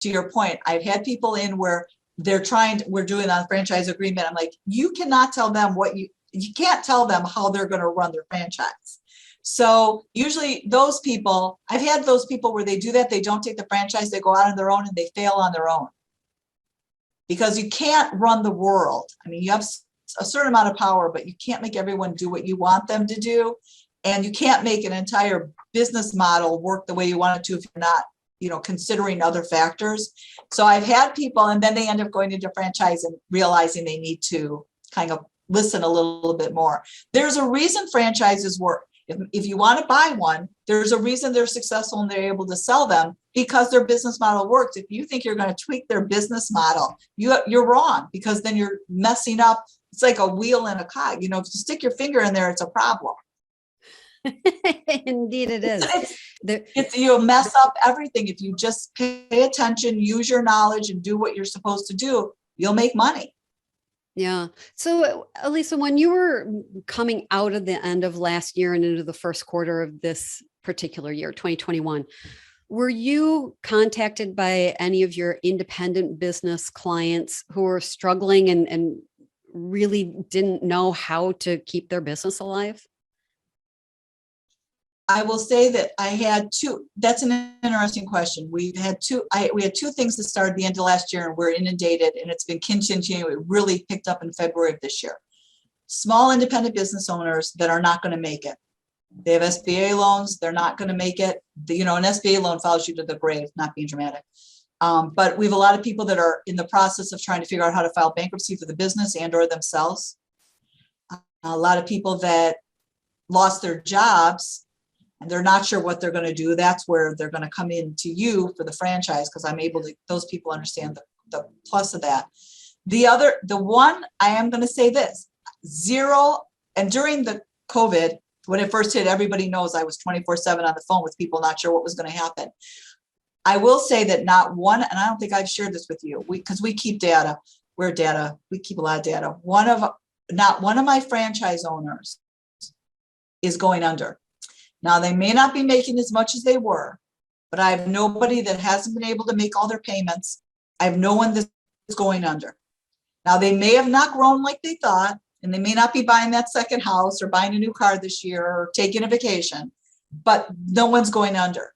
to your point, I've had people in where we're doing a franchise agreement. I'm like, you cannot tell them you can't tell them how they're going to run their franchise. So usually those people, I've had those people where they do that. They don't take the franchise, they go out on their own and they fail on their own. Because you can't run the world. I mean, you have a certain amount of power, but you can't make everyone do what you want them to do. And you can't make an entire business model work the way you want it to if you're not, considering other factors. So I've had people, and then they end up going into franchise and realizing they need to kind of listen a little bit more. There's a reason franchises work. If you want to buy one, there's a reason they're successful and they're able to sell them, because their business model works. If you think you're going to tweak their business model, you're wrong, because then you're messing up. It's like a wheel in a cog. If you stick your finger in there, it's a problem. Indeed it is. You'll mess up everything. If you just pay attention, use your knowledge, and do what you're supposed to do, you'll make money. Yeah. So Elisa, when you were coming out of the end of last year and into the first quarter of this particular year, 2021, were you contacted by any of your independent business clients who were struggling and really didn't know how to keep their business alive? I will say that I had two. That's an interesting question. We had two things that started at the end of last year, and we're inundated, and it's been continuing. It really picked up in February of this year. Small independent business owners that are not going to make it. They have SBA loans. They're not going to make it. An SBA loan follows you to the grave, not being dramatic. But we have a lot of people that are in the process of trying to figure out how to file bankruptcy for the business and or themselves. A lot of people that lost their jobs and they're not sure what they're going to do. That's where they're going to come in to you for the franchise, because I'm able to, those people understand the plus of that. The one, I am going to say this, zero, and during the COVID, when it first hit, everybody knows I was 24/7 on the phone with people, not sure what was going to happen. I will say that not one, and I don't think I've shared this with you, because we keep data. We keep a lot of data. Not one of my franchise owners is going under. Now, they may not be making as much as they were, but I have nobody that hasn't been able to make all their payments. I have no one that's going under. Now, they may have not grown like they thought, and they may not be buying that second house or buying a new car this year or taking a vacation, but no one's going under.